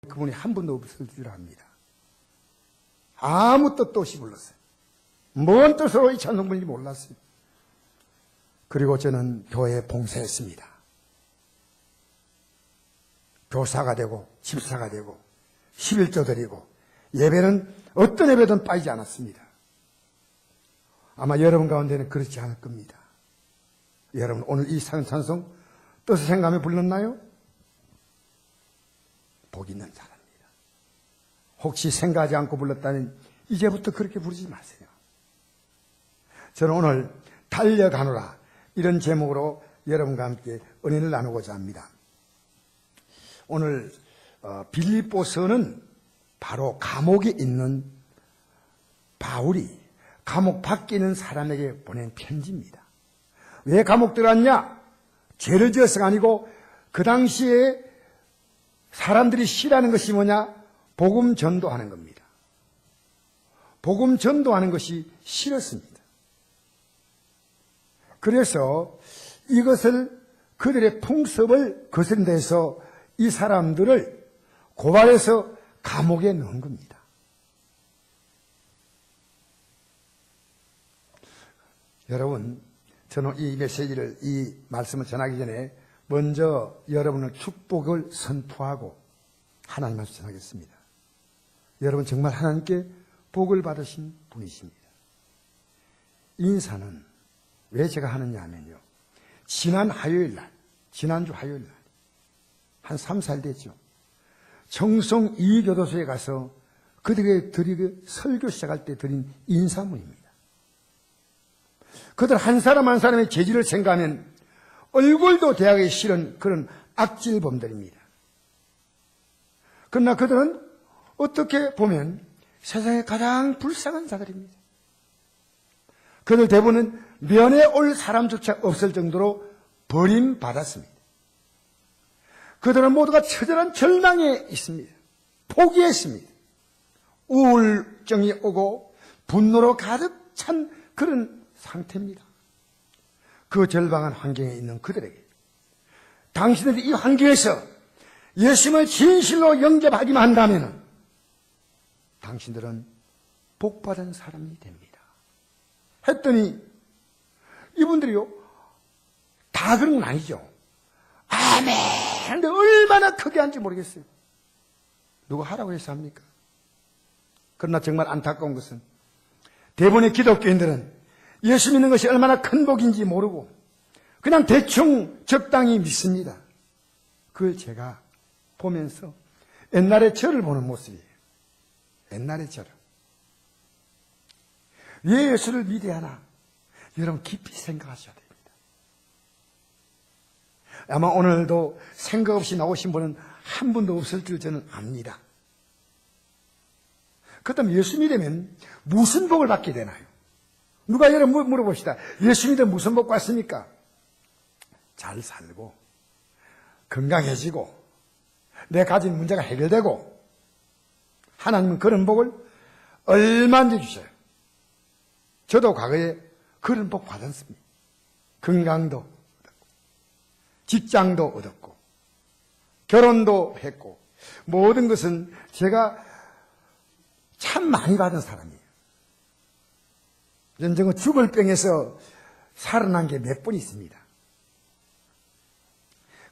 그분이 한 번도 없을 줄 압니다. 아무 뜻도 없이 불렀어요. 뭔 뜻으로 이 찬송 부르는지 몰랐어요. 그리고 저는 교회에 봉사했습니다. 교사가 되고 집사가 되고 11조 드리고 예배는 어떤 예배든 빠지지 않았습니다. 아마 여러분 가운데는 그렇지 않을 겁니다. 여러분 오늘 이 찬송 뜻을 생각하며 불렀나요? 복 있는 자랍니다. 혹시 생각하지 않고 불렀다면 이제부터 그렇게 부르지 마세요. 저는 오늘 달려가노라 이런 제목으로 여러분과 함께 은혜를 나누고자 합니다. 오늘 빌립보서는 바로 감옥에 있는 바울이 감옥 밖에 있는 사람에게 보낸 편지입니다. 왜 감옥 들어갔냐? 죄를 지어서가 아니고 그 당시에 사람들이 싫어하는 것이 뭐냐? 복음 전도하는 겁니다. 복음 전도하는 것이 싫었습니다. 그래서 이것을 그들의 풍습을 거스른데서 이 사람들을 고발해서 감옥에 넣은 겁니다. 여러분, 저는 이 메시지를, 이 말씀을 전하기 전에 먼저 여러분의 축복을 선포하고 하나님 말씀 전하겠습니다. 여러분 정말 하나님께 복을 받으신 분이십니다. 인사는 왜 제가 하느냐 하면요. 지난주 화요일 날, 한 3, 4일 됐죠. 청송 이교도소에 가서 그들에게 드리고 설교 시작할 때 드린 인사문입니다. 그들 한 사람 한 사람의 재질을 생각하면 얼굴도 대하기 싫은 그런 악질범들입니다. 그러나 그들은 어떻게 보면 세상에 가장 불쌍한 자들입니다. 그들 대부분은 면회 올 사람조차 없을 정도로 버림받았습니다. 그들은 모두가 처절한 절망에 있습니다. 포기했습니다. 우울증이 오고 분노로 가득 찬 그런 상태입니다. 그 절망한 환경에 있는 그들에게 당신들이 이 환경에서 예수님을 진실로 영접하기만 한다면 당신들은 복받은 사람이 됩니다. 했더니 이분들이요 다 그런 건 아니죠. 아멘 근데 얼마나 크게 한지 모르겠어요. 누가 하라고 해서 합니까? 그러나 정말 안타까운 것은 대부분의 기독교인들은 예수 믿는 것이 얼마나 큰 복인지 모르고 그냥 대충 적당히 믿습니다. 그걸 제가 보면서 옛날에 저를 보는 모습이에요. 옛날에 저를. 왜 예수를 믿어야 하나? 여러분 깊이 생각하셔야 됩니다. 아마 오늘도 생각 없이 나오신 분은 한 분도 없을 줄 저는 압니다. 그렇다면 예수 믿으면 무슨 복을 받게 되나요? 누가 여러분 물어봅시다. 예수 믿으면 무슨 복 받습니까? 잘 살고 건강해지고 내 가진 문제가 해결되고 하나님은 그런 복을 얼마든지 주셔요. 저도 과거에 그런 복 받았습니다. 건강도 얻었고 직장도 얻었고 결혼도 했고 모든 것은 제가 참 많이 받은 사람이에요. 전쟁은 죽을 병에서 살아난 게 몇 번 있습니다.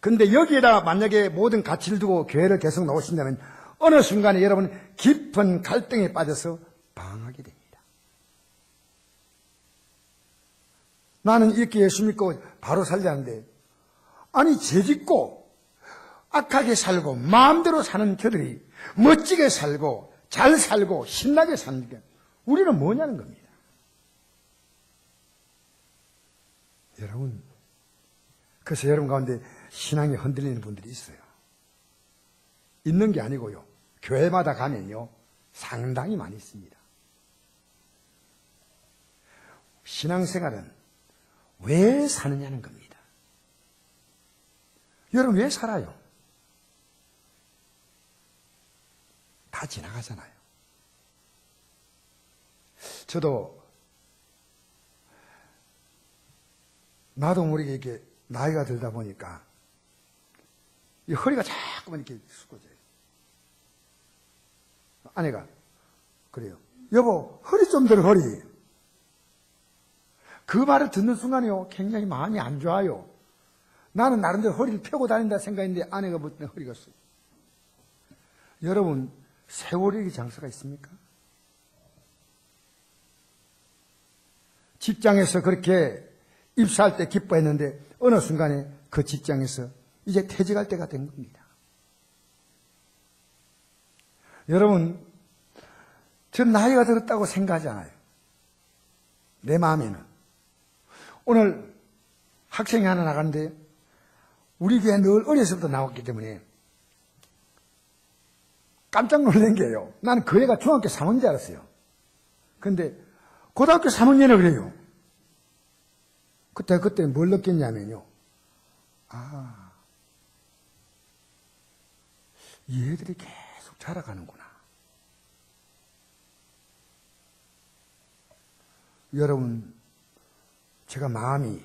그런데 여기에다가 만약에 모든 가치를 두고 교회를 계속 나오신다면 어느 순간에 여러분 깊은 갈등에 빠져서 방황하게 됩니다. 나는 이렇게 예수 믿고 바로 살자는데 아니 죄짓고 악하게 살고 마음대로 사는 저들이 멋지게 살고 잘 살고 신나게 사는 게 우리는 뭐냐는 겁니다. 여러분 그래서 여러분 가운데 신앙이 흔들리는 분들이 있어요. 있는 게 아니고요. 교회마다 가면요. 상당히 많이 있습니다. 신앙생활은 왜 사느냐는 겁니다. 여러분 왜 살아요? 다 지나가잖아요. 저도 나도 모르게 이렇게 나이가 들다 보니까 이 허리가 자꾸만 이렇게 숙어져요. 아내가 그래요. 여보, 허리 좀 들어, 허리. 그 말을 듣는 순간에요, 굉장히 마음이 안 좋아요. 나는 나름대로 허리를 펴고 다닌다 생각했는데 아내가 볼 때는 허리가 없어요. 여러분, 세월이 장사가 있습니까? 직장에서 그렇게 입사할 때 기뻐했는데 어느 순간에 그 직장에서 이제 퇴직할 때가 된 겁니다. 여러분, 전 나이가 들었다고 생각하지 않아요. 내 마음에는. 오늘 학생이 하나 나가는데 우리 교회 늘 어려서부터 나왔기 때문에 깜짝 놀란 게요. 나는 그 애가 중학교 3학년 줄 알았어요. 그런데 고등학교 3학년을 그래요. 그때 뭘 느꼈냐면요. 아, 얘들이 계속 자라가는구나. 여러분, 제가 마음이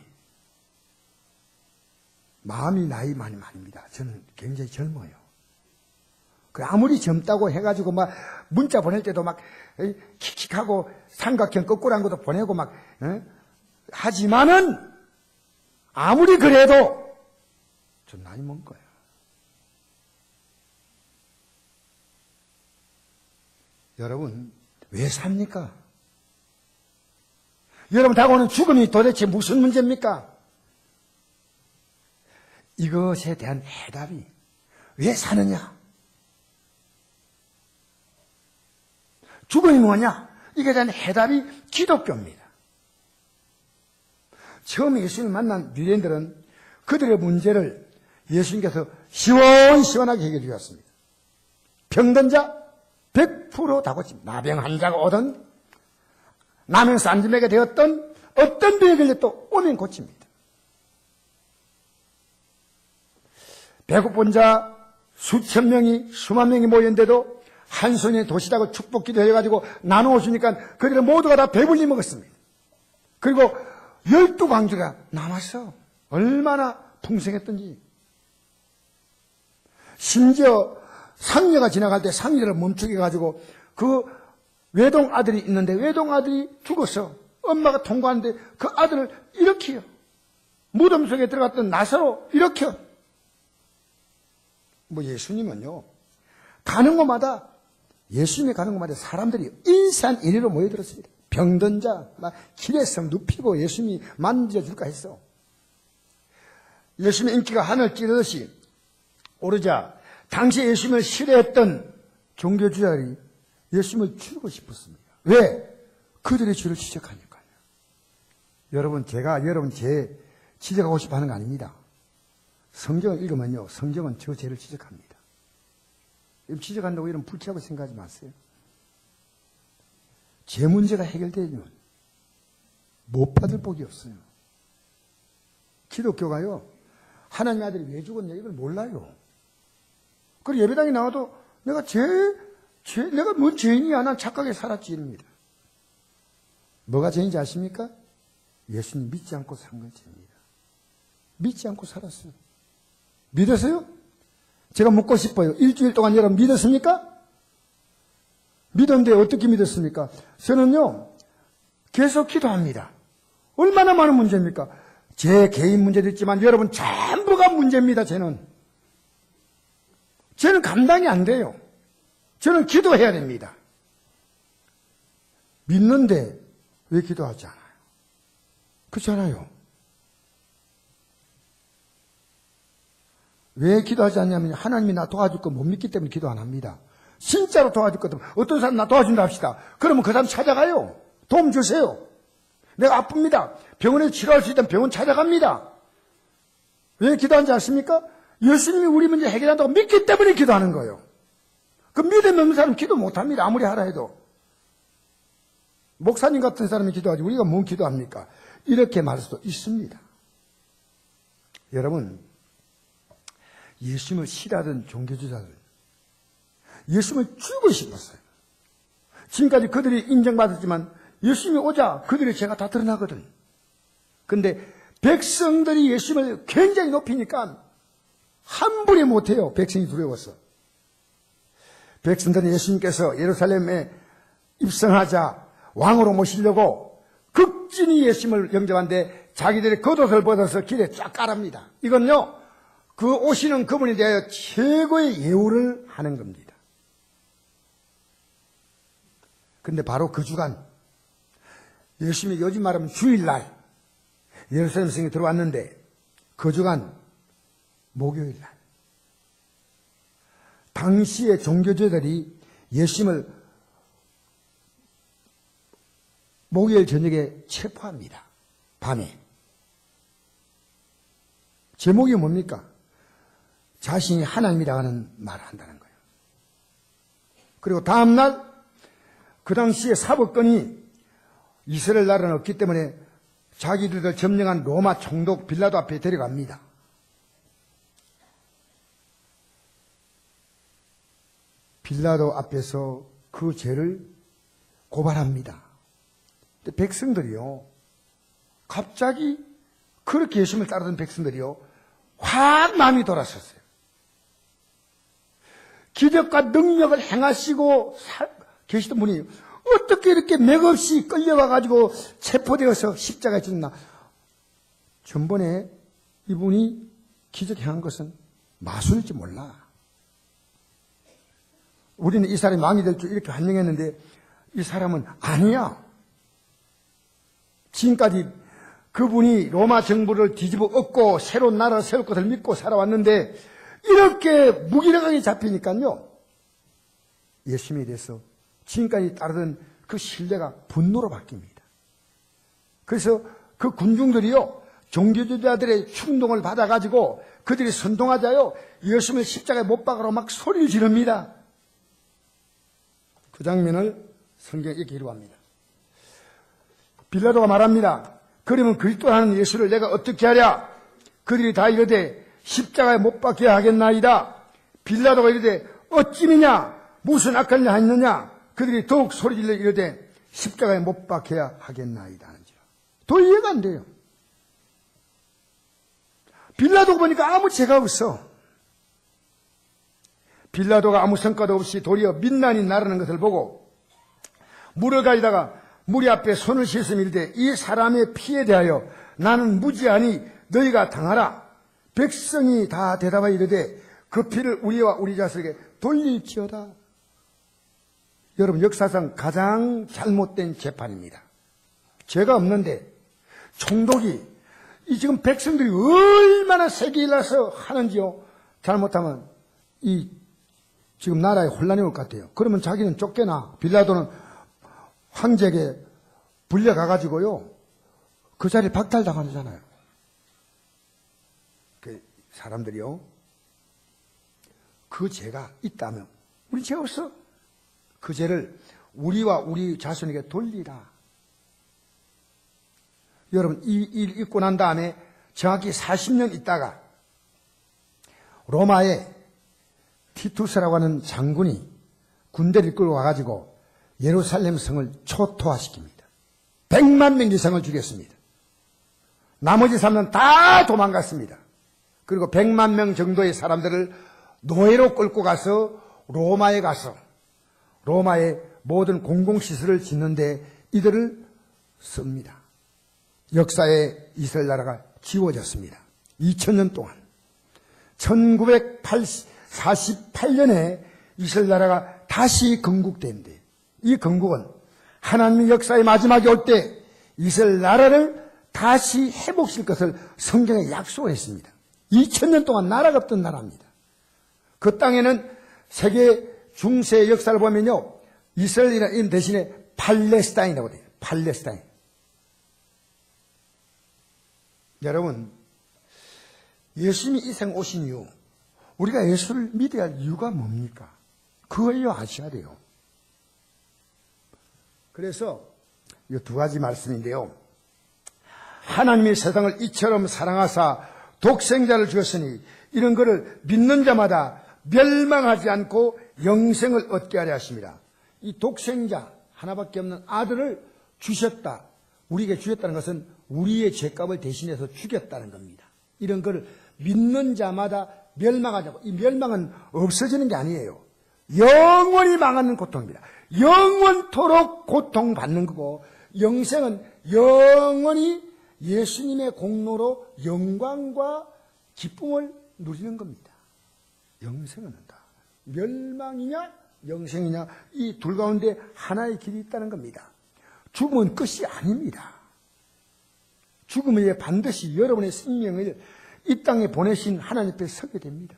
나이 많입니다. 저는 굉장히 젊어요. 아무리 젊다고 해가지고 막 문자 보낼 때도 막 킥킥하고 삼각형 거꾸로 한 것도 보내고 막 하지만은 아무리 그래도 전 나이 먹은 거예요. 여러분, 왜 삽니까? 여러분, 다가오는 죽음이 도대체 무슨 문제입니까? 이것에 대한 해답이 왜 사느냐? 죽음이 뭐냐? 이게 대한 해답이 기독교입니다. 처음에 예수님을 만난 유대인들은 그들의 문제를 예수님께서 시원시원하게 해결해 주었습니다. 병든 자 100% 다 고칩니다. 나병 환자가 오든 나면서 안짐에게 되었던 어떤 병에 걸려도 오면 고칩니다. 배고픈 자 수천 명이 수만 명이 모였는데도 한 손에 도시락을 축복 기도해가지고 나누어 주니까 그들은 모두가 다 배불리 먹었습니다. 그리고 12광주가 남았어. 얼마나 풍성했던지. 심지어 상녀가 지나갈 때 상녀를 멈추게 해가지고 그 외동 아들이 있는데 외동 아들이 죽었어. 엄마가 통과하는데 그 아들을 일으켜요. 무덤 속에 들어갔던 나사로 일으켜. 예수님은요, 가는 곳마다, 예수님이 가는 곳마다 사람들이 일산이리로 모여들었습니다. 병든 자, 막 길에서 눕히고 예수님이 만져줄까 했어. 예수님의 인기가 하늘 찌르듯이 오르자, 당시 예수님을 싫어했던 종교주의자들이 예수님을 죽이고 싶었습니다. 왜? 그들의 죄를 지적하니까요. 여러분, 제가 제 지적하고 싶어 하는 거 아닙니다. 성경을 읽으면요, 성경은 저 죄를 지적합니다. 지적한다고 이런 불쾌하고 생각하지 마세요. 제 문제가 해결되면 못 받을 복이 없어요. 기독교가요, 하나님의 아들이 왜 죽었냐 이걸 몰라요. 그리고 예배당에 나와도 내가 내가 뭔 죄인이야, 난 착하게 살았지 이럽니다. 뭐가 죄인지 아십니까? 예수님 믿지 않고 산 건 죄입니다. 믿지 않고 살았어요. 믿으세요? 제가 묻고 싶어요. 일주일 동안 여러분 믿었습니까? 믿었는데 어떻게 믿었습니까? 저는요, 계속 기도합니다. 얼마나 많은 문제입니까? 제 개인 문제도 있지만 여러분 전부가 문제입니다. 저는 감당이 안 돼요. 저는 기도해야 됩니다. 믿는데 왜 기도하지 않아요? 그렇잖아요. 왜 기도하지 않냐면 하나님이 나 도와줄 거 못 믿기 때문에 기도 안 합니다. 진짜로 도와줄 거 같으면 어떤 사람 나 도와준다 합시다. 그러면 그 사람 찾아가요. 도움 주세요. 내가 아픕니다. 병원에 치료할 수 있다면 병원 찾아갑니다. 왜 기도하는지 아십니까? 예수님이 우리 문제 해결한다고 믿기 때문에 기도하는 거예요. 그 믿음 없는 사람은 기도 못합니다. 아무리 하라 해도. 목사님 같은 사람이 기도하지 우리가 뭔 기도합니까? 이렇게 말할 수도 있습니다. 여러분, 예수님을 싫어하던 종교주의자들, 예수님을 죽이고 싶었어요. 지금까지 그들이 인정받았지만 예수님이 오자 그들의 죄가 다 드러나거든. 근데 백성들이 예수님을 굉장히 높이니까 함부로 못해요. 백성이 두려워서. 백성들은 예수님께서 예루살렘에 입성하자 왕으로 모시려고 극진히 예수님을 영접하는데 자기들의 겉옷을 벗어서 길에 쫙 깔합니다. 이건요, 그 오시는 그분에 대하여 최고의 예우를 하는 겁니다. 그런데 바로 그 주간, 예수님이 요즘 말하면 주일날 예루살렘 성에 들어왔는데 그 주간 목요일날 당시의 종교제들이 예수님을 목요일 저녁에 체포합니다. 밤에. 제목이 뭡니까? 자신이 하나님이라고 하는 말을 한다는 거예요. 그리고 다음날 그 당시에 사법권이 이스라엘 나라는 없기 때문에 자기들을 점령한 로마 총독 빌라도 앞에 데려갑니다. 빌라도 앞에서 그 죄를 고발합니다. 근데 백성들이요, 갑자기 그렇게 예수님을 따르던 백성들이요, 확 마음이 돌아섰어요. 기적과 능력을 행하시고 계시던 분이 어떻게 이렇게 맥없이 끌려와가지고 체포되어서 십자가에 죽나. 전번에 이분이 기적 행한 것은 마술일지 몰라. 우리는 이 사람이 왕이 될 줄 이렇게 환영했는데 이 사람은 아니야. 지금까지 그분이 로마 정부를 뒤집어 엎고 새로운 나라를 세울 것을 믿고 살아왔는데 이렇게 무기력하게 잡히니까요, 예수님에 대해서 지금까지 따르던 그 신뢰가 분노로 바뀝니다. 그래서 그 군중들이요, 종교주의자들의 충동을 받아가지고 그들이 선동하자요, 예수님을 십자가에 못 박으러 막 소리를 지릅니다. 그 장면을 성경에 이렇게 기록합니다. 빌라도가 말합니다. 그러면 그리스도라는 예수를 내가 어떻게 하랴? 그들이 다 이르되 십자가에 못 박게 하겠나이다. 빌라도가 이르되 어찌미냐? 무슨 악한 일 하였느냐? 그들이 더욱 소리질러 이르되 십자가에 못 박혀야 하겠나이다 하는지라. 더 이해가 안 돼요. 빌라도가 보니까 아무 죄가 없어. 빌라도가 아무 성과도 없이 도리어 민난이 나르는 것을 보고 물을 가지다가 무리 앞에 손을 씻으며 이르되 이 사람의 피에 대하여 나는 무지하니 너희가 당하라. 백성이 다 대답하여 이르되 그 피를 우리와 우리 자식에게 돌릴지어다. 여러분, 역사상 가장 잘못된 재판입니다. 죄가 없는데 총독이 이 지금 백성들이 얼마나 세게일나서 하는지요. 잘못하면 이 지금 나라에 혼란이 올 것 같아요. 그러면 자기는 쫓겨나. 빌라도는 황제에게 불려가가지고요, 그 자리에 박탈당하잖아요. 그 사람들이요, 그 죄가 있다면 우리 죄 없어. 그 죄를 우리와 우리 자손에게 돌리라. 여러분, 이 일 있고 난 다음에 정확히 40년 있다가 로마에 티투스라고 하는 장군이 군대를 끌고 와가지고 예루살렘 성을 초토화시킵니다. 100만 명 이상을 죽였습니다. 나머지 사람은 다 도망갔습니다. 그리고 100만 명 정도의 사람들을 노예로 끌고 가서 로마에 가서 로마의 모든 공공시설을 짓는데 이들을 씁니다. 역사에 이스라엘 나라가 지워졌습니다. 2000년 동안. 1948년에 이스라엘 나라가 다시 건국된대. 이 건국은 하나님의 역사의 마지막에 올 때 이스라엘 나라를 다시 회복시킬 것을 성경에 약속을 했습니다. 2000년 동안 나라가 없던 나라입니다. 그 땅에는 세계 중세의 역사를 보면요, 이스라엘이라는 이름 대신에 팔레스타인이라고 돼요. 팔레스타인. 여러분, 예수님이 이 생 오신 이유, 우리가 예수를 믿어야 할 이유가 뭡니까? 그걸 아셔야 돼요. 그래서 이 두 가지 말씀인데요. 하나님이 세상을 이처럼 사랑하사 독생자를 주셨으니 이런 것을 믿는 자마다 멸망하지 않고 영생을 얻게 하려 하십니다. 이 독생자 하나밖에 없는 아들을 주셨다. 우리에게 주셨다는 것은 우리의 죄값을 대신해서 죽였다는 겁니다. 이런 것을 믿는 자마다 멸망하지 않고, 이 멸망은 없어지는 게 아니에요. 영원히 망하는 고통입니다. 영원토록 고통받는 거고, 영생은 영원히 예수님의 공로로 영광과 기쁨을 누리는 겁니다. 영생은 다 멸망이냐 영생이냐, 이 둘 가운데 하나의 길이 있다는 겁니다. 죽음은 끝이 아닙니다. 죽음 후에 반드시 여러분의 생명을 이 땅에 보내신 하나님 앞에 서게 됩니다.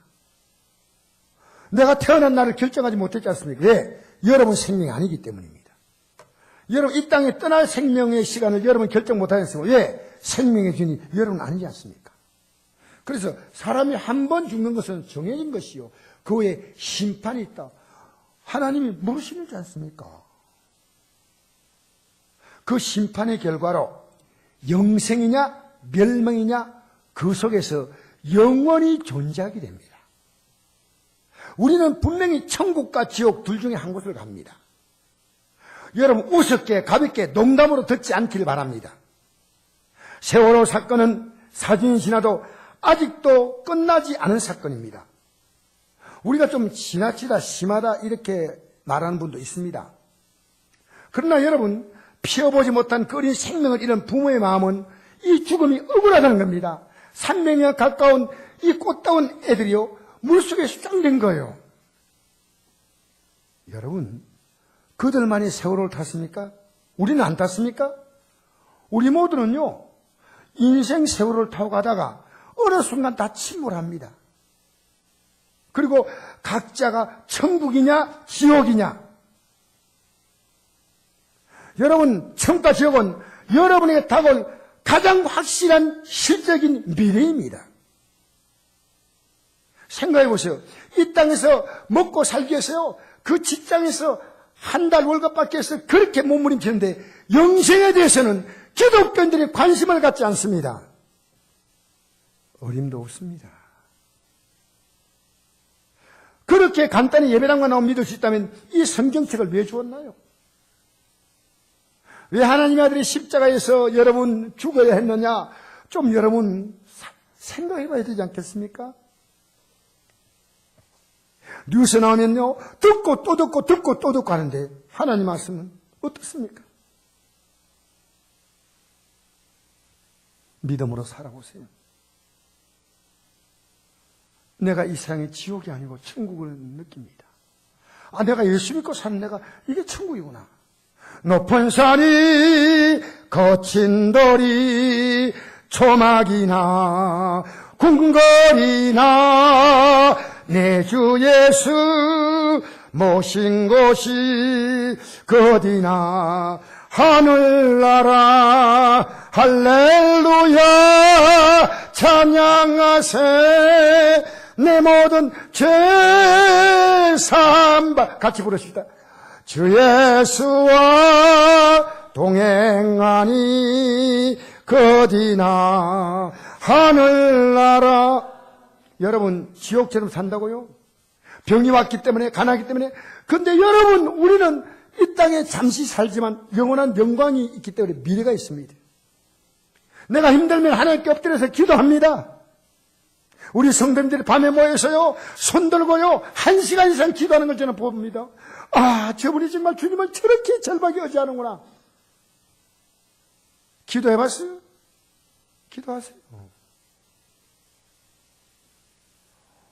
내가 태어난 날을 결정하지 못했지 않습니까? 왜? 여러분 생명이 아니기 때문입니다. 여러분 이 땅에 떠날 생명의 시간을 여러분 결정 못하셨습니까? 왜? 생명의 주인이 여러분 아니지 않습니까? 그래서 사람이 한 번 죽는 것은 정해진 것이요, 그 후에 심판이 있다. 하나님이 물으시지 않습니까? 그 심판의 결과로 영생이냐 멸망이냐, 그 속에서 영원히 존재하게 됩니다. 우리는 분명히 천국과 지옥 둘 중에 한 곳을 갑니다. 여러분 우습게 가볍게 농담으로 듣지 않기를 바랍니다. 세월호 사건은 사진이 지나도 아직도 끝나지 않은 사건입니다. 우리가 좀 지나치다 심하다 이렇게 말하는 분도 있습니다. 그러나 여러분, 피어보지 못한 그 어린 생명을 잃은 부모의 마음은 이 죽음이 억울하다는 겁니다. 300년 가까운 이 꽃다운 애들이요, 물속에 수장된 거예요. 여러분, 그들만이 세월호를 탔습니까? 우리는 안 탔습니까? 우리 모두는요, 인생 세월호를 타고 가다가 어느 순간 다 침몰합니다. 그리고 각자가 천국이냐 지옥이냐. 여러분, 천국과 지옥은 여러분에게 다가올 가장 확실한 실적인 미래입니다. 생각해 보세요. 이 땅에서 먹고 살기 위해서요, 그 직장에서 한 달 월급 받기 위해서 그렇게 몸부림치는데, 영생에 대해서는 기독교인들이 관심을 갖지 않습니다. 어림도 없습니다. 그렇게 간단히 예배당만 나오면 믿을 수 있다면 이 성경책을 왜 주었나요? 왜 하나님의 아들이 십자가에서 여러분 죽어야 했느냐? 좀 여러분 생각해 봐야 되지 않겠습니까? 뉴스 나오면요, 듣고 또 듣고 듣고 또 듣고 하는데 하나님 말씀은 어떻습니까? 믿음으로 살아보세요. 내가 이 세상의 지옥이 아니고 천국을 느낍니다. 아, 내가 예수 믿고 사는 내가 이게 천국이구나. 높은 산이 거친 돌이 초막이나 궁궐이나 내 주 예수 모신 곳이 그 어디나 하늘나라 할렐루야 찬양하세 내 모든 죄 삼바 같이 부르십시다. 주 예수와 동행하니 그 어디나 하늘나라. 여러분 지옥처럼 산다고요? 병이 왔기 때문에, 가난하기 때문에. 그런데 여러분, 우리는 이 땅에 잠시 살지만 영원한 영광이 있기 때문에 미래가 있습니다. 내가 힘들면 하나님께 엎드려서 기도합니다. 우리 성도님들이 밤에 모여서요, 손 들고요, 1시간 이상 기도하는 걸 저는 봅니다. 아, 저분이 정말 주님을 저렇게 절박히 의지하는구나. 기도해봤어요? 기도하세요.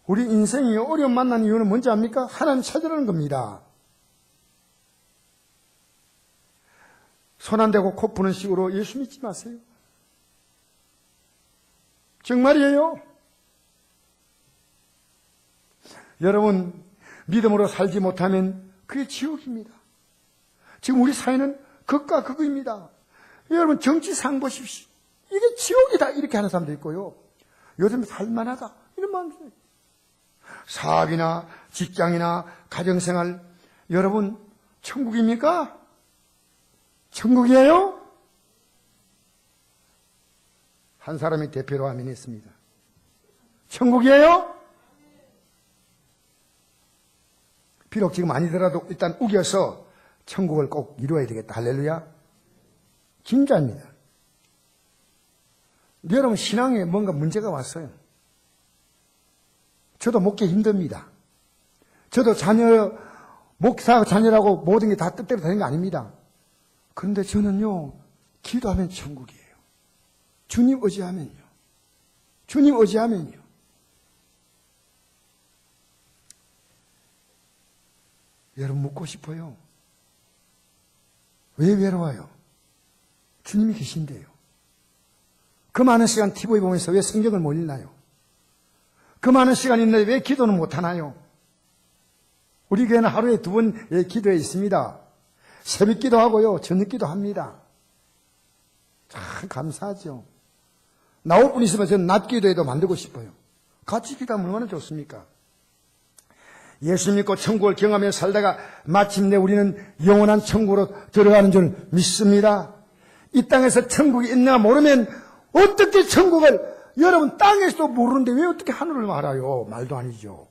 우리 인생이 어려움 만난 이유는 뭔지 압니까? 하나님 찾으라는 겁니다. 손 안 대고 코 푸는 식으로 예수 믿지 마세요. 정말이에요. 여러분, 믿음으로 살지 못하면 그게 지옥입니다. 지금 우리 사회는 극과 극입니다. 여러분, 정치상 보십시오. 이게 지옥이다 이렇게 하는 사람도 있고요, 요즘 살만하다 이런 마음도 있어요. 사업이나 직장이나 가정생활, 여러분 천국입니까? 천국이에요? 한 사람이 대표로 아멘했습니다. 천국이에요? 비록 지금 아니더라도 일단 우겨서 천국을 꼭 이루어야 되겠다. 할렐루야. 진짜입니다. 여러분 신앙에 뭔가 문제가 왔어요. 저도 먹기 힘듭니다. 저도 자녀 목사 자녀라고 모든 게 다 뜻대로 되는 게 아닙니다. 그런데 저는요, 기도하면 천국이에요. 주님 의지하면요. 주님 의지하면요. 여러분 묻고 싶어요. 왜 외로워요? 주님이 계신데요. 그 많은 시간 TV 보면서 왜 성경을 못 읽나요? 그 많은 시간이 있는데 왜 기도는 못하나요? 우리 교회는 하루에 2번 기도에 있습니다. 새벽 기도하고요, 저녁 기도합니다. 참 감사하죠. 나올 분 있으면 저는 낮 기도에도 만들고 싶어요. 같이 기도하면 얼마나 좋습니까? 예수 믿고 천국을 경험하며 살다가 마침내 우리는 영원한 천국으로 들어가는 줄 믿습니다. 이 땅에서 천국이 있나 모르면 어떻게 천국을, 여러분 땅에서도 모르는데 왜 어떻게 하늘을 알아요? 말도 아니죠.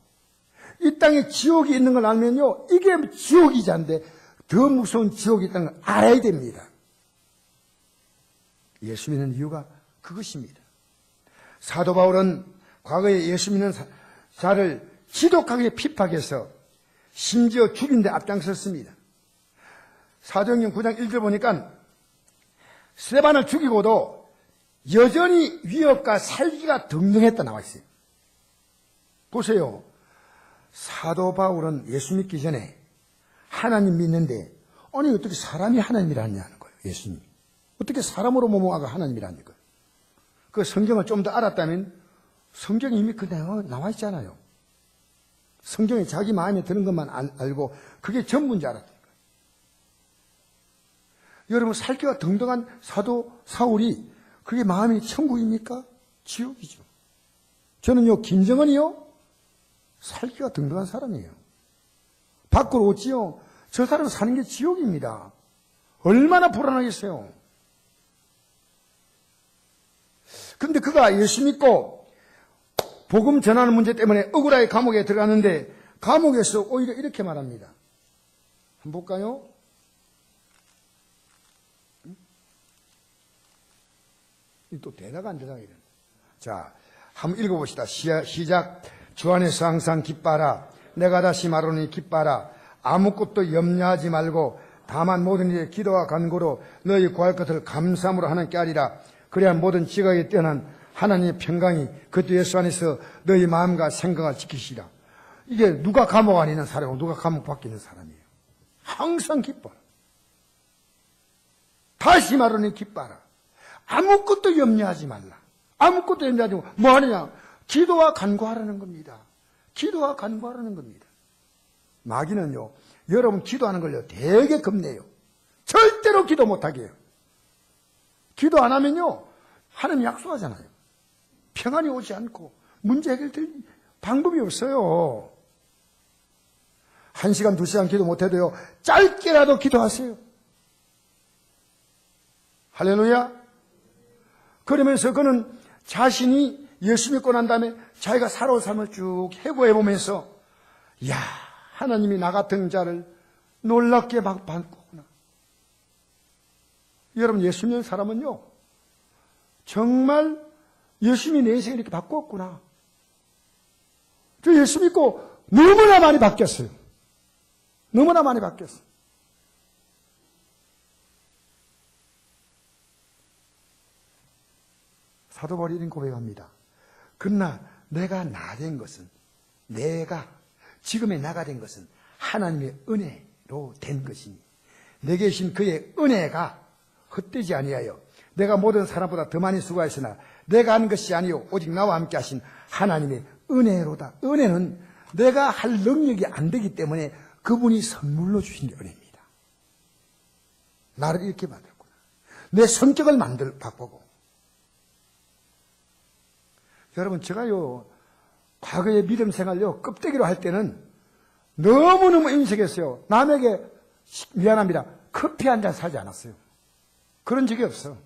이 땅에 지옥이 있는 걸 알면요, 이게 지옥이지 않는데 더 무서운 지옥이 있다는 걸 알아야 됩니다. 예수 믿는 이유가 그것입니다. 사도 바울은 과거에 예수 믿는 자를 지독하게 핍박해서 심지어 죽인 데 앞장섰습니다. 사도행전 9장 1절 보니까 스데반을 죽이고도 여전히 위협과 살기가 등등했다 나와 있어요. 보세요. 사도 바울은 예수 믿기 전에 하나님 믿는데, 아니 어떻게 사람이 하나님이라느냐는 거예요. 예수님 어떻게 사람으로 모모하고 하나님이라는 거예요. 그 성경을 좀 더 알았다면, 성경이 이미 그대로 나와 있잖아요. 성경에 자기 마음에 드는 것만 알고 그게 전부인 줄 알았던 거예요. 여러분, 살기가 등등한 사도 사울이 그게 마음이 천국입니까? 지옥이죠. 저는요, 김정은이요, 살기가 등등한 사람이에요. 밖으로 오지요. 저 사람 사는 게 지옥입니다. 얼마나 불안하겠어요. 근데 그가 예수 믿고 복음 전하는 문제 때문에 억울하게 감옥에 들어갔는데, 감옥에서 오히려 이렇게 말합니다. 한번 볼까요? 또 대다가 안 되다가 이래. 자, 한번 읽어봅시다. 시작. 주 안에서 항상 기뻐하라. 내가 다시 말하노니 기뻐하라. 아무것도 염려하지 말고 다만 모든 일에 기도와 간구로 너희 구할 것을 감사함으로 하나님께 아리라. 그래야 모든 지각에 뛰어난 하나님의 평강이 그리스도 예수 안에서 너희 마음과 생각을 지키시라. 이게 누가 감옥 안에 있는 사람이고 누가 감옥 밖에 있는 사람이에요. 항상 기뻐라. 다시 말하니 기뻐하라. 아무것도 염려하지 말라. 아무것도 염려하지 말고 뭐 하느냐? 기도와 간구하라는 겁니다. 기도와 간구하라는 겁니다. 마귀는요, 여러분 기도하는 걸요 되게 겁내요. 절대로 기도 못하게 해요. 기도 안 하면요, 하나님 약속하잖아요. 평안이 오지 않고 문제 해결될 방법이 없어요. 1시간, 2시간 기도 못해도요, 짧게라도 기도하세요. 할렐루야. 그러면서 그는 자신이 예수 믿고 난 다음에 자기가 살아온 삶을 쭉 해고해 보면서, 야, 하나님이 나 같은 자를 놀랍게 막 바꾸구나. 여러분, 예수 믿는 사람은요, 정말 예수님이 내 인생을 이렇게 바꾸었구나. 저 예수 믿고 너무나 많이 바뀌었어요. 너무나 많이 바뀌었어요. 사도 바울이 이런 고백합니다. 그러나 내가 나 된 것은, 내가 지금의 나가 된 것은 하나님의 은혜로 된 것이니 내게 계신 그의 은혜가 헛되지 아니하여 내가 모든 사람보다 더 많이 수고하였으나 내가 하는 것이 아니요 오직 나와 함께 하신 하나님의 은혜로다. 은혜는 내가 할 능력이 안 되기 때문에 그분이 선물로 주신 은혜입니다. 나를 이렇게 만들었구나. 내 성격을 바꾸고. 여러분, 제가요, 과거의 믿음 생활요, 껍데기로 할 때는 너무너무 인색했어요. 남에게 미안합니다. 커피 한 잔 사지 않았어요. 그런 적이 없어.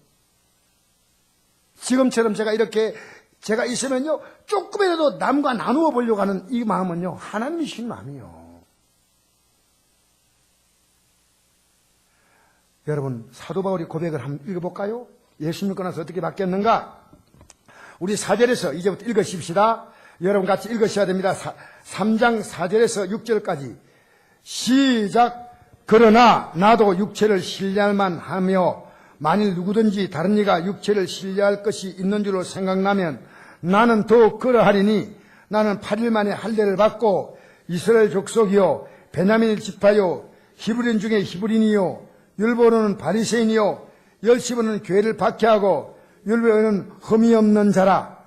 지금처럼 제가 이렇게 제가 있으면요, 조금이라도 남과 나누어 보려고 하는 이 마음은요, 하나님이 주신 마음이요. 여러분, 사도 바울이 고백을 한번 읽어볼까요? 예수 믿고 나서 어떻게 바뀌었는가? 우리 4절에서 이제부터 읽으십시다. 여러분 같이 읽으셔야 됩니다. 3장 4절에서 6절까지 시작. 그러나 나도 육체를 신뢰할만 하며 만일 누구든지 다른 이가 육체를 신뢰할 것이 있는 줄로 생각나면 나는 더욱 그러하리니 나는 8일 만에 할례를 받고 이스라엘 족속이요 베냐민 지파요 히브리인 중에 히브리인이요 율법으로는 바리새인이요 열심으로는 교회를 박해하고 율법에는 흠이 없는 자라.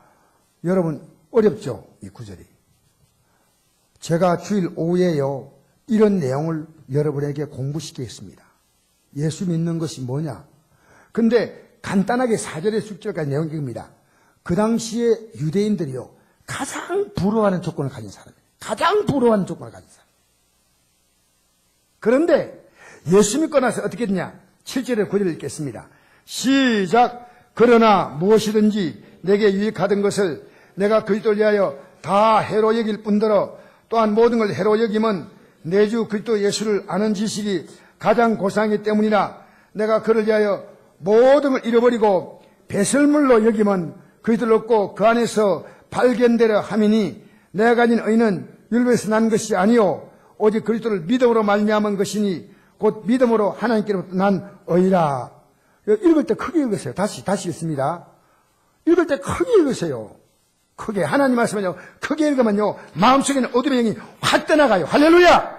여러분 어렵죠? 이 구절이. 제가 주일 오후에요 이런 내용을 여러분에게 공부시키겠습니다. 예수 믿는 것이 뭐냐? 근데 간단하게 4절에서 6절까지 내용이 입니다. 그 당시에 유대인들이요 가장 부러워하는 조건을 가진 사람이에요. 가장 부러워하는 조건을 가진 사람. 그런데 예수 믿고 나서 어떻게 됐냐? 7절에 9절을 읽겠습니다. 시작. 그러나 무엇이든지 내게 유익하던 것을 내가 그리스도를 위하여 다 해로 여길 뿐더러 또한 모든 걸 해로 여김은 내 주 그리스도 예수를 아는 지식이 가장 고상이기 때문이라. 내가 그를 위하여 모든 걸 잃어버리고 배설물로 여김은 그리스도를 얻고 그 안에서 발견되려 함이니 내가 가진 의는 율법에서 난 것이 아니요 오직 그리스도를 믿음으로 말미암은 것이니 곧 믿음으로 하나님께로부터 난 의라. 읽을 때 크게 읽으세요. 다시 읽습니다. 읽을 때 크게 읽으세요. 크게. 하나님 말씀은요 크게 읽으면요 마음속에는 어둠의 영이 확 떠나가요. 할렐루야.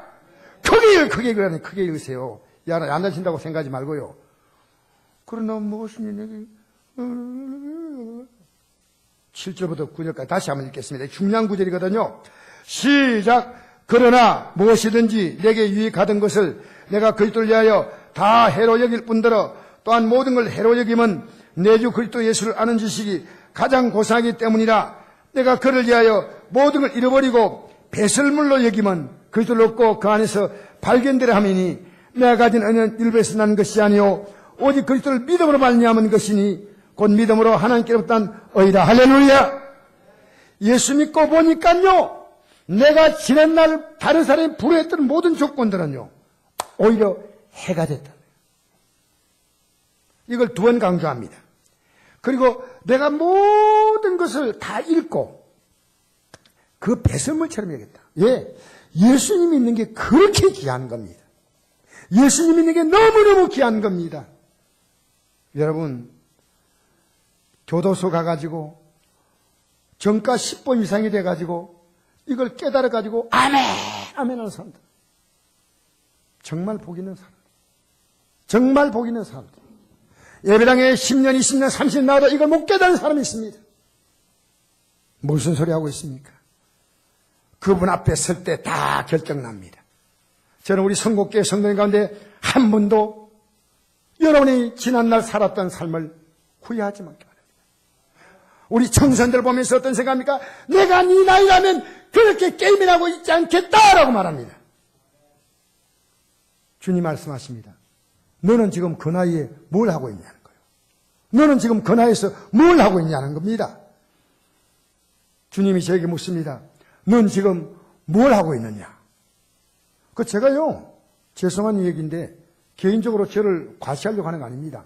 크게 읽으라니 크게 읽으세요. 야, 안 다친다고 생각하지 말고요. 그러나 무엇이니 내게 7절부터 9절까지 다시 한번 읽겠습니다. 중요한 구절이거든요. 시작. 그러나 무엇이든지 내게 유익하던 것을 내가 그리스도를 위하여 다 해로 여길 뿐더러 또한 모든 걸 해로 여김은 내 주 그리스도 예수를 아는 지식이 가장 고상하기 때문이라. 내가 그를 위하여 모든 걸 잃어버리고 배설물로 여김은 그리스도를 얻고 그 안에서 발견되려 함이니 내가 가진 은혜는 율법에서 난 것이 아니요 오직 그리스도를 믿음으로 말미암은 것이니 곧 믿음으로 하나님께로부터 난 의라. 할렐루야. 예수 믿고 보니까요 내가 지난날 다른 사람이 불허했던 모든 조건들은요 오히려 해가 됐다. 이걸 2번 강조합니다. 그리고 내가 모든 것을 다 읽고 그 배설물처럼 해야겠다. 예, 예수님 믿는 게 그렇게 귀한 겁니다. 예수님 믿는 게 너무너무 귀한 겁니다. 여러분 교도소 가가지고 정가 10번 이상이 돼가지고 이걸 깨달아가지고 아멘 하는 사람들 정말 복 있는 사람들, 정말 복 있는 사람들. 예배당에 10년 20년 30년 나와도 이걸 못 깨달은 사람이 있습니다. 무슨 소리 하고 있습니까? 그분 앞에 설 때 다 결정납니다. 저는 우리 선곡교회 성도님 가운데 한 분도 여러분이 지난날 살았던 삶을 후회하지 않게 바랍니다. 우리 청소년들 보면서 어떤 생각합니까? 내가 네 나이라면 그렇게 게임이라고 있지 않겠다라고 말합니다. 주님 말씀하십니다. 너는 지금 그 나이에 뭘 하고 있냐는 거예요. 너는 지금 그 나이에서 뭘 하고 있냐는 겁니다. 주님이 저에게 묻습니다. 넌 지금 뭘 하고 있느냐? 그 제가요, 죄송한 얘기인데 개인적으로 저를 과시하려고 하는 거 아닙니다.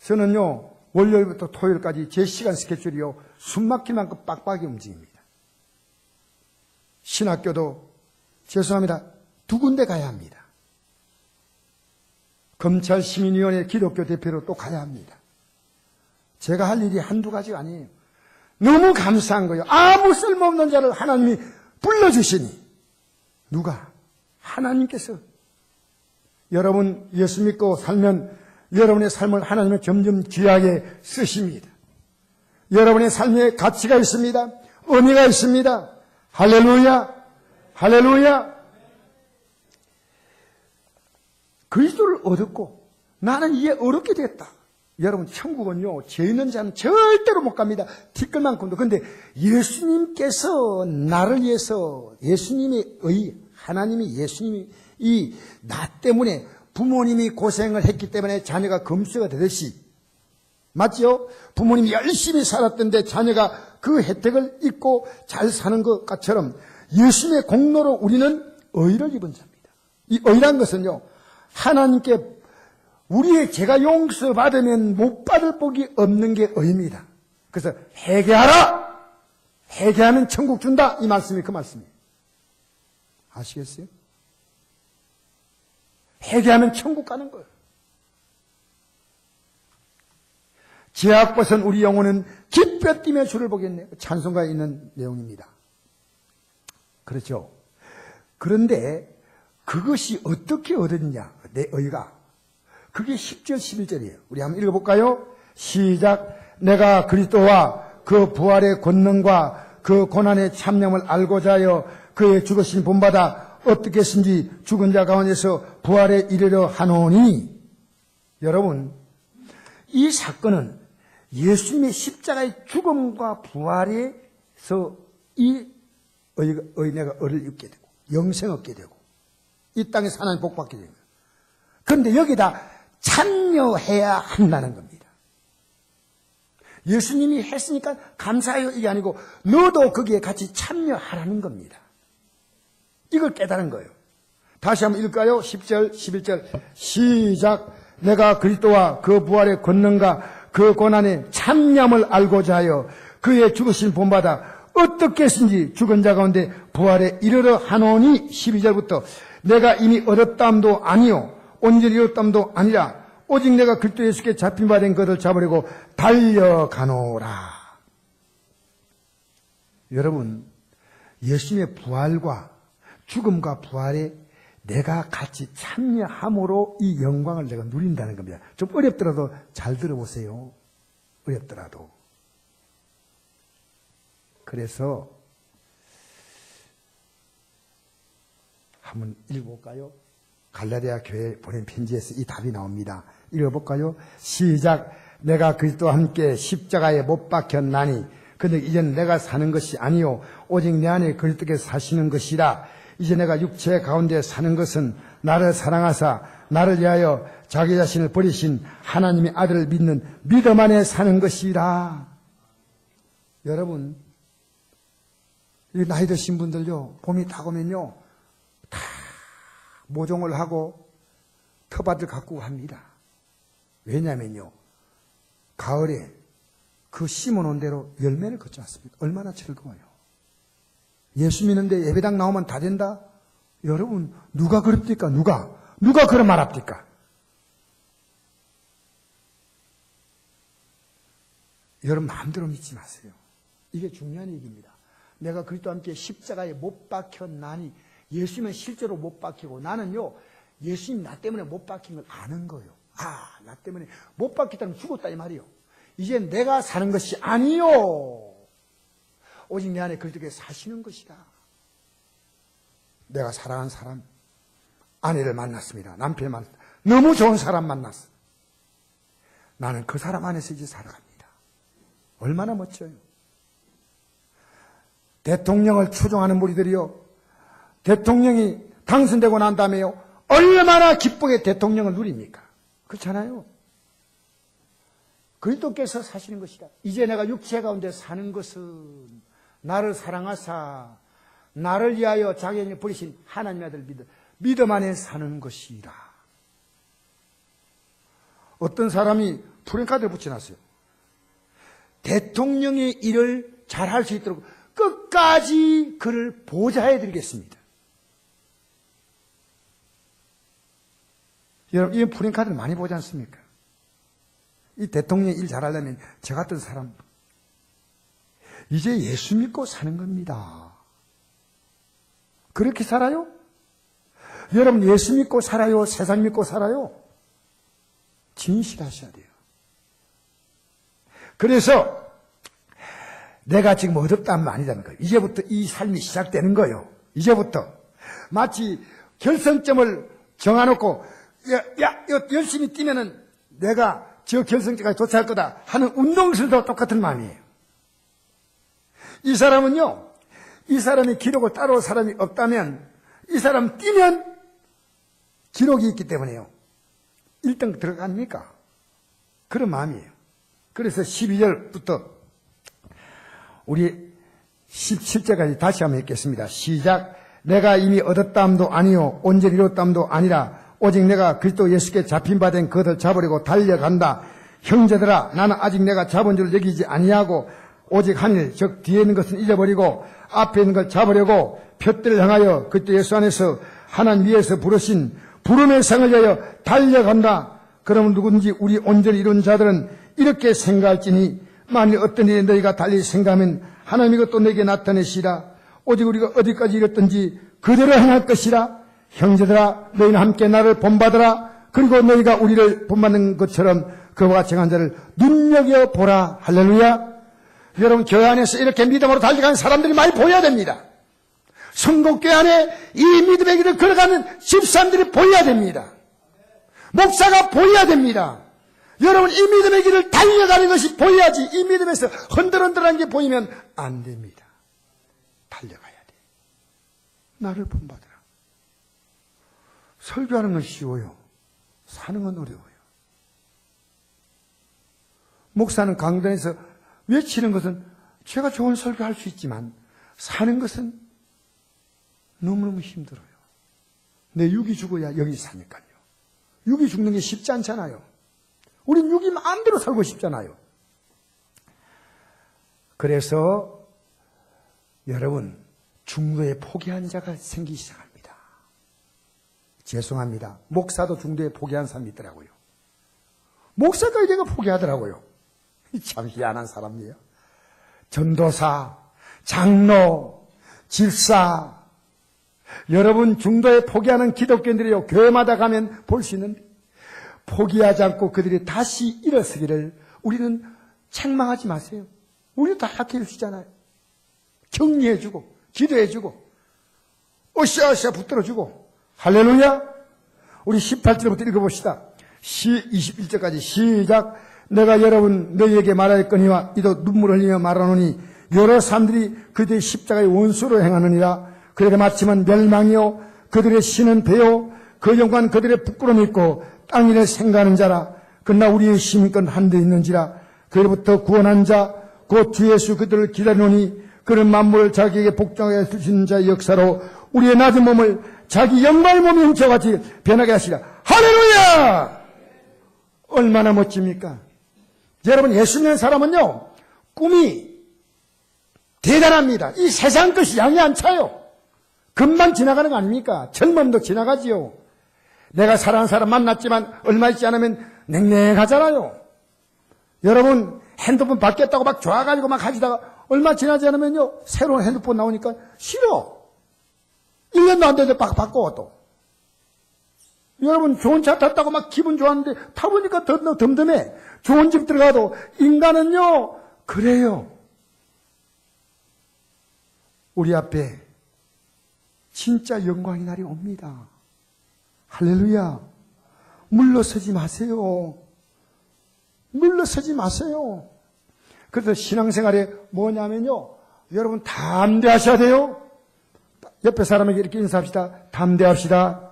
저는요, 월요일부터 토요일까지 제 시간 스케줄이요, 숨막힐 만큼 빡빡이 움직입니다. 신학교도 죄송합니다. 2군데 가야 합니다. 검찰시민위원회 기독교 대표로 또 가야 합니다. 제가 할 일이 한두 가지가 아니에요. 너무 감사한 거예요. 아무 쓸모없는 자를 하나님이 불러주시니. 누가? 하나님께서. 여러분 예수 믿고 살면 여러분의 삶을 하나님은 점점 귀하게 쓰십니다. 여러분의 삶에 가치가 있습니다. 의미가 있습니다. 할렐루야. 할렐루야. 그리스도를 얻었고 나는 이에 어렵게 됐다. 여러분 천국은요 죄 있는 자는 절대로 못 갑니다. 티끌만큼도. 그런데 예수님께서 나를 위해서 예수님의 하나님이 예수님이 이 나 때문에 부모님이 고생을 했기 때문에 자녀가 검수가 되듯이 맞죠? 부모님이 열심히 살았던데 자녀가 그 혜택을 잊고 잘 사는 것처럼 예수님의 공로로 우리는 의를 입은 자입니다. 이 의란 것은요 하나님께 우리의 죄가 용서받으면 못 받을 복이 없는 게 의입니다. 그래서 회개하라! 회개하면 천국 준다! 이 말씀이 그 말씀이에요. 아시겠어요? 회개하면 천국 가는 거예요. 죄악 벗은 우리 영혼은 기뻐 뛰며 주를 보겠네요. 찬송가에 있는 내용입니다. 그렇죠. 그런데 그것이 어떻게 얻었냐, 내 의가. 그게 10절 11절이에요. 우리 한번 읽어볼까요? 시작. 내가 그리스도와 그 부활의 권능과 그 고난의 참념을 알고자 하여 그의 죽으신 본받아 어떻게 했는지 죽은 자 가운데서 부활에 이르려 하노니. 여러분, 이 사건은 예수님의 십자가의 죽음과 부활에서 이 내가 의를 입게 되고 영생 얻게 되고 이 땅에서 하나님 복 받게 됩니다. 그런데 여기다 참여해야 한다는 겁니다. 예수님이 했으니까 감사해요 이게 아니고 너도 거기에 같이 참여하라는 겁니다. 이걸 깨달은 거예요. 다시 한번 읽을까요? 10절 11절 시작. 내가 그리스도와 그 부활의 권능과 그 고난의 참념을 알고자 하여 그의 죽으신 본받아 어떻게 했는지 죽은 자 가운데 부활에 이르러 하노니. 12절부터 내가 이미 얻었담도 아니요 온전히 얻었담도 아니라 오직 내가 그리스도 예수께 잡힌 바 된 것을 잡으려고 달려가노라. 여러분, 예수님의 부활과 죽음과 부활에 내가 같이 참여함으로 이 영광을 내가 누린다는 겁니다. 좀 어렵더라도 잘 들어보세요. 어렵더라도. 그래서 한번 읽어볼까요? 갈라디아 교회에 보낸 편지에서 이 답이 나옵니다. 읽어볼까요? 시작. 내가 그리스도와 함께 십자가에 못 박혔나니 근데 이제는 내가 사는 것이 아니요 오직 내 안에 그리스도께서 사시는 것이라. 이제 내가 육체 가운데 사는 것은 나를 사랑하사 나를 위하여 자기 자신을 버리신 하나님의 아들을 믿는 믿음 안에 사는 것이라. 여러분, 이 나이 드신 분들요, 봄이 다 오면요 다 모종을 하고 텃밭을 가꾸고 합니다. 왜냐면요 가을에 그 심어놓은 대로 열매를 걷지 않습니까? 얼마나 즐거워요. 예수 믿는데 예배당 나오면 다 된다? 여러분, 누가 그럽니까? 누가 그런 말 합니까? 여러분 마음대로 믿지 마세요. 이게 중요한 얘기입니다. 내가 그리스도와 함께 십자가에 못 박혔나니. 예수님은 실제로 못 박히고 나는요 예수님 나 때문에 못 박힌 걸 아는 거예요. 아, 나 때문에 못 박혔다면 죽었다 이 말이요. 이제 내가 사는 것이 아니요 오직 내 안에 그리스도께서 사시는 것이다. 내가 사랑하는 사람, 아내를 만났습니다. 남편을 만났습니다. 너무 좋은 사람 만났어. 나는 그 사람 안에서 이제 살아갑니다. 얼마나 멋져요. 대통령을 추종하는 무리들이요, 대통령이 당선되고 난 다음에요 얼마나 기쁘게 대통령을 누립니까? 그렇잖아요. 그리스도께서 사시는 것이다. 이제 내가 육체 가운데 사는 것은 나를 사랑하사 나를 위하여 자기 자신을 버리신 하나님의 아들 믿음 안에 사는 것이라. 어떤 사람이 프랭카드를 붙여놨어요. 대통령의 일을 잘할 수 있도록 끝까지 그를 보좌해드리겠습니다. 여러분, 이 프랭카드를 많이 보지 않습니까? 이 대통령 일 잘하려면 저 같은 사람 이제 예수 믿고 사는 겁니다. 그렇게 살아요? 여러분, 예수 믿고 살아요? 세상 믿고 살아요? 진실하셔야 돼요. 그래서 내가 지금 얻었다는 말 아니라는 거예요. 이제부터 이 삶이 시작되는 거예요. 이제부터 마치 결승점을 정해놓고 열심히 뛰면은 내가 저 결승점까지 도착할 거다 하는 운동선수도 똑같은 마음이에요. 이 사람은요, 이 사람이 기록을 따라올 사람이 없다면 이 사람 뛰면 기록이 있기 때문에요 1등 들어갑니까? 그런 마음이에요. 그래서 12절부터 우리 17절까지 다시 한번 읽겠습니다. 시작. 내가 이미 얻었담도 아니요 온전히 이뤘담도 아니라 오직 내가 그리스도 예수께 잡힌 바 된 그것을 잡으려고 달려간다. 형제들아, 나는 아직 내가 잡은 줄 여기지 아니하고 오직 한 일, 즉 뒤에 있는 것은 잊어버리고 앞에 있는 걸 잡으려고 표대를 향하여 그리스도 예수 안에서 하나님 위에서 부르신 부름의 상을 위하여 달려간다. 그러면 누군지 우리 온전히 이룬 자들은 이렇게 생각할지니 만일 어떤 일에 너희가 달리 생각하면 하나님이 그것도 내게 나타내시라. 오직 우리가 어디까지 이뤘든지 그대로 행할 것이라. 형제들아 너희는 함께 나를 본받으라. 그리고 너희가 우리를 본받는 것처럼 그와 같이 한 자를 눈여겨보라. 할렐루야. 여러분 교회 안에서 이렇게 믿음으로 달려가는 사람들이 많이 보여야 됩니다. 성곡교회 안에 이 믿음의 길을 걸어가는 집사람들이 보여야 됩니다. 목사가 보여야 됩니다. 여러분 이 믿음의 길을 달려가는 것이 보여야지 이 믿음에서 흔들흔들한 게 보이면 안 됩니다. 달려가야 돼. 나를 본받으라. 설교하는 건 쉬워요. 사는 건 어려워요. 목사는 강단에서 외치는 것은 제가 좋은 설교할 수 있지만 사는 것은 너무너무 힘들어요. 내 육이 죽어야 영이 사니까요. 육이 죽는 게 쉽지 않잖아요. 우린 육이 마음대로 살고 싶잖아요. 그래서 여러분 중도에 포기한 자가 생기기 시작합니다. 죄송합니다. 목사도 중도에 포기한 사람이 있더라고요. 목사까지 내가 포기하더라고요. 참 희한한 사람이에요. 전도사, 장로, 집사, 여러분 중도에 포기하는 기독교인들이요 교회마다 가면 볼 수 있는데 포기하지 않고 그들이 다시 일어서기를 우리는 책망하지 마세요. 우리도 다 약해지잖아요. 격려해주고 기도해주고 으쌰으쌰 붙들어주고 할렐루야. 우리 18절부터 읽어봅시다. 21절까지 시작. 내가 여러분 너희에게 말하였거니와 이도 눈물을 흘리며 말하노니 여러 사람들이 그들의 십자가의 원수로 행하느니라. 그들의 마침은 멸망이요 그들의 신은 배요 그 영광은 그들의 부끄러움이 있고 땅 일을 생각하는 자라. 그러나 우리의 힘건 한데 있는지라. 그로부터 구원한 자 곧 주 예수 그들을 기다리노니 그는 만물을 자기에게 복종하게 하시는 자의 역사로 우리의 낮은 몸을 자기 영광의 몸의 형체와 같이 변하게 하시라. 할렐루야. 얼마나 멋집니까? 여러분 예수 믿는 사람은요 꿈이 대단합니다. 이 세상 것이 양이 안 차요. 금방 지나가는 거 아닙니까? 젊음도 지나가지요. 내가 사랑하는 사람 만났지만 얼마 있지 않으면 냉랭하잖아요. 여러분 핸드폰 바뀌었다고 막 좋아가지고 막 가지다가 얼마 지나지 않으면요 새로운 핸드폰 나오니까 싫어. 1년도 안 되는데 바꿔 또. 여러분 좋은 차 탔다고 막 기분 좋았는데 타보니까 더 덤덤해. 좋은 집 들어가도 인간은요 그래요. 우리 앞에 진짜 영광의 날이 옵니다. 할렐루야. 물러서지 마세요. 물러서지 마세요. 그래서 신앙생활에 뭐냐면요 여러분 담대하셔야 돼요. 옆에 사람에게 이렇게 인사합시다. 담대합시다.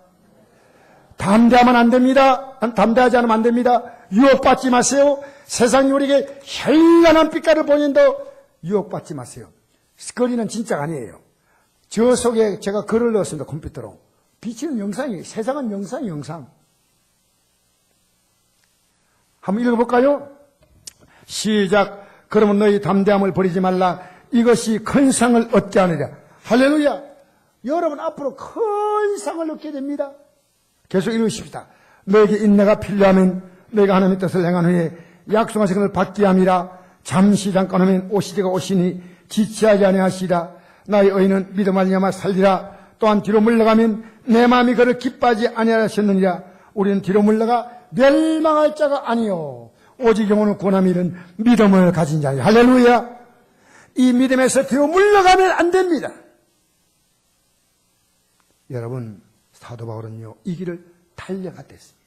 담대하면 안 됩니다. 담대하지 않으면 안 됩니다. 유혹받지 마세요. 세상이 우리에게 현란한 빛깔을 보낸다고 유혹받지 마세요. 거리는 진짜가 아니에요. 저 속에 제가 글을 넣었습니다. 컴퓨터로. 비치는 영상이에요. 세상은 영상이 영상. 한번 읽어볼까요? 시작. 그러면 너희 담대함을 버리지 말라. 이것이 큰 상을 얻게 하느냐. 할렐루야. 여러분 앞으로 큰 상을 얻게 됩니다. 계속 읽으십시다. 너에게 인내가 필요하면 너희가 하나님의 뜻을 행한 후에 약속하신 것을 받게 함이라. 잠시 잠깐 하면 오시리가 오시니 지체하지 아니하시리라. 나의 의인은 믿음 말미암아 살리라. 또한 뒤로 물러가면 내 마음이 그를 기뻐하지 아니하셨느니라. 우리는 뒤로 물러가 멸망할 자가 아니요 오직 영혼을 구원함이 이른 믿음을 가진 자니. 할렐루야. 이 믿음에서 뒤로 물러가면 안 됩니다. 여러분 사도 바울은요 이 길을 달려갔댔습니다.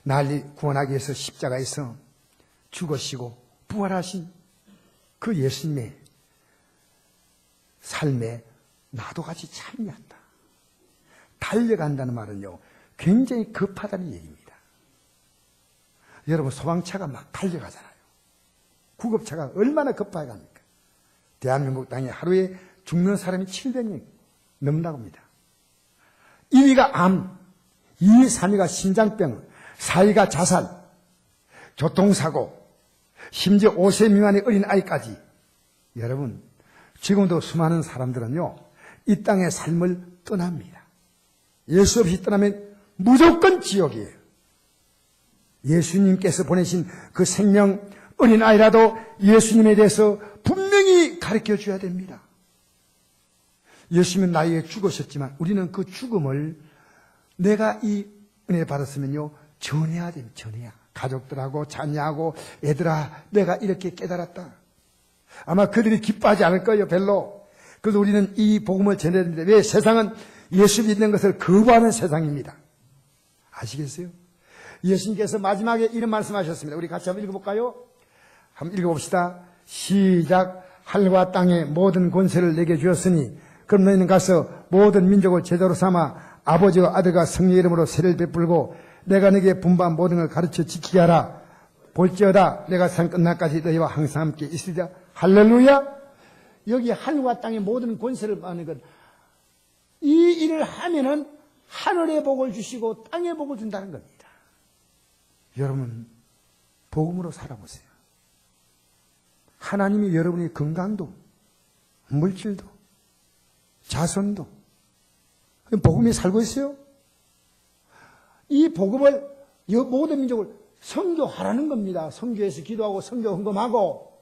날 구원하기 위해서 십자가에서 죽으시고 부활하신 그 예수님의 삶에 나도 같이 참여한다. 달려간다는 말은요 굉장히 급하다는 얘기입니다. 여러분 소방차가 막 달려가잖아요. 구급차가 얼마나 급하게 갑니까? 대한민국 땅에 하루에 죽는 사람이 700명 넘는다고 합니다. 1위가 암, 2위, 3위가 심장병, 4위가 자살, 교통사고, 심지어 5세 미만의 어린아이까지. 여러분 지금도 수많은 사람들은요 이 땅의 삶을 떠납니다. 예수 없이 떠나면 무조건 지옥이에요. 예수님께서 보내신 그 생명 어린아이라도 예수님에 대해서 분명히 가르쳐 줘야 됩니다. 예수님은 나이에 죽으셨지만 우리는 그 죽음을 내가 이 은혜 받았으면요 전해야 됩니다. 전해야. 가족들하고 자녀하고 애들아 내가 이렇게 깨달았다. 아마 그들이 기뻐하지 않을 거예요. 별로. 그래서 우리는 이 복음을 전해야 됩니다. 왜? 세상은 예수 믿는 것을 거부하는 세상입니다. 아시겠어요? 예수님께서 마지막에 이런 말씀하셨습니다. 우리 같이 한번 읽어볼까요? 한번 읽어봅시다. 시작. 하늘과 땅의 모든 권세를 내게 주었으니 그럼 너희는 가서 모든 민족을 제자로 삼아 아버지와 아들과 성령의 이름으로 세례를 베풀고 내가 너에게 분부한 모든 걸 가르쳐 지키게 하라. 볼지어다 내가 산 끝날까지 너희와 항상 함께 있으리라. 할렐루야. 여기 하늘과 땅의 모든 권세를 받는 것, 이 일을 하면은 하늘의 복을 주시고 땅의 복을 준다는 겁니다. 여러분 복음으로 살아보세요. 하나님이 여러분의 건강도 물질도 자손도 복음에 살고 있어요. 이 복음을 모든 민족을 선교하라는 겁니다. 선교해서 기도하고 선교 헌금하고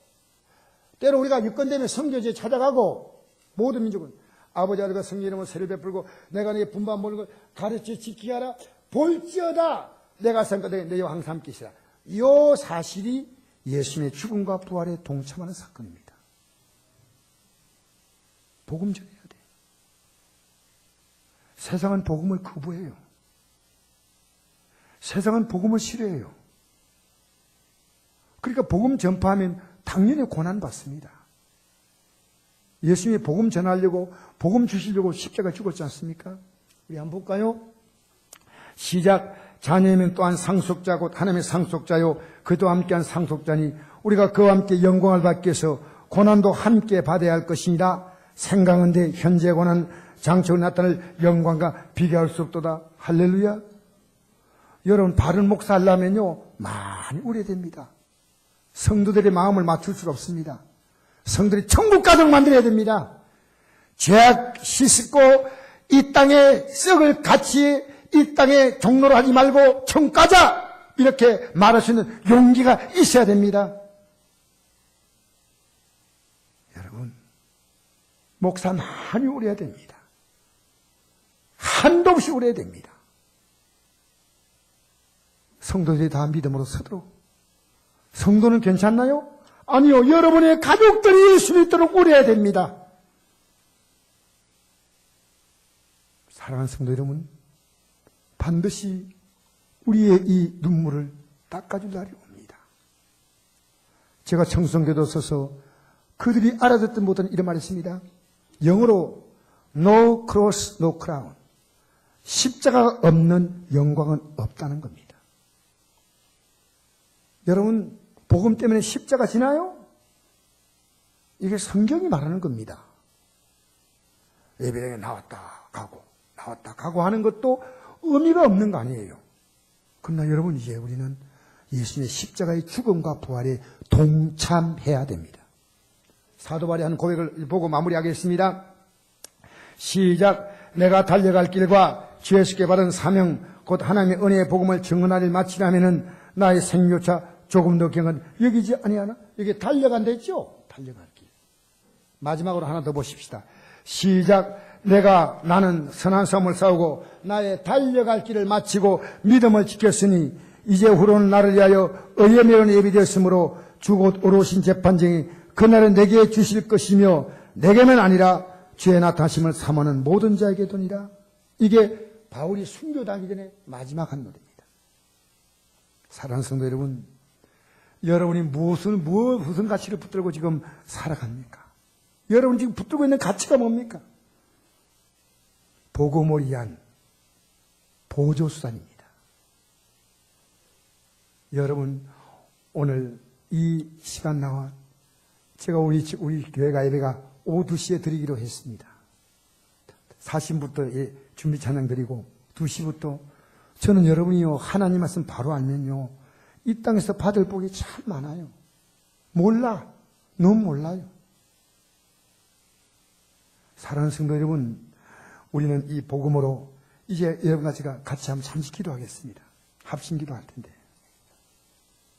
때로 우리가 유권되면 선교지에 찾아가고 모든 민족은 아버지 아들과 성령 이름으로 세례를 베풀고 내가 너에게 분부한 모든 걸 가르쳐 지키게 하라. 볼지어다 내가 산 것에 너희와 항상 함께 있으라. 이 사실이 예수님의 죽음과 부활에 동참하는 사건입니다. 복음 전해야 돼. 세상은 복음을 거부해요. 세상은 복음을 싫어해요. 그러니까 복음 전파하면 당연히 고난받습니다. 예수님이 복음 전하려고 복음 주시려고 십자가 죽었지 않습니까? 우리 한번 볼까요? 시작. 자녀이면 또한 상속자 곧 하나님의 상속자요 그도 함께한 상속자니 우리가 그와 함께 영광을 받기 위해서 고난도 함께 받아야 할 것이니라. 생각은데 현재 고난 장차로 나타날 영광과 비교할 수 없도다. 할렐루야. 여러분 바른 목사 하려면요 많이 우려됩니다. 성도들의 마음을 맞출 수가 없습니다. 성도들이 천국 가정 만들어야 됩니다. 죄악 씻고 이 땅에 썩을 같이 이 땅에 종로를 하지 말고 천국 가자 이렇게 말할 수 있는 용기가 있어야 됩니다. 여러분 목사 많이 우려야 됩니다. 한도 없이 우려야 됩니다. 성도들이 다 믿음으로 서도록. 성도는 괜찮나요? 아니요. 여러분의 가족들이 예수 믿도록 우려야 됩니다. 사랑하는 성도 여러분, 반드시 우리의 이 눈물을 닦아줄 날이 옵니다. 제가 청송교도 서서 그들이 알아듣지 못한 이런 말이 있습니다. 영어로 No cross, no crown. 십자가 없는 영광은 없다는 겁니다. 여러분 복음 때문에 십자가 지나요? 이게 성경이 말하는 겁니다. 예배당에 나왔다 가고 하는 것도 의미가 없는 거 아니에요. 그러나 여러분 이제 우리는 예수님의 십자가의 죽음과 부활에 동참해야 됩니다. 사도 바울이 한 고백을 보고 마무리하겠습니다. 시작. 내가 달려갈 길과 주 예수께 받은 사명 곧 하나님의 은혜의 복음을 증언하리를 마치려면은 나의 생명차 조금 더 경은 여기지 아니하나? 여기 달려간다 했죠? 달려갈 길. 마지막으로 하나 더 보십시다. 시작. 나는 선한 싸움을 싸우고 나의 달려갈 길을 마치고 믿음을 지켰으니 이제 후로는 나를 위하여 의의 멸은 예비되었으므로 주곧 오르신 재판장이 그날은 내게 주실 것이며 내게만 아니라 주의 나타나심을 사모하는 모든 자에게 도니라. 이게 바울이 순교당하기 전에 마지막 한 노래입니다. 사랑하는 성도 여러분, 여러분이 무슨 가치를 붙들고 지금 살아갑니까? 여러분이 지금 붙들고 있는 가치가 뭡니까? 복음을 위한 보조수단입니다. 여러분, 오늘 이 시간 나와 제가 우리 교회가 예배가 오후 2시에 드리기로 했습니다. 4시부터 준비 찬양 드리고 2시부터 저는 여러분이요 하나님 말씀 바로 알면요 이 땅에서 받을 복이 참 많아요. 너무 몰라요. 사랑하는 성도 여러분, 우리는 이 복음으로 이제 여러분과 제가 같이 한번 잠시 기도하겠습니다. 합심 기도할 텐데.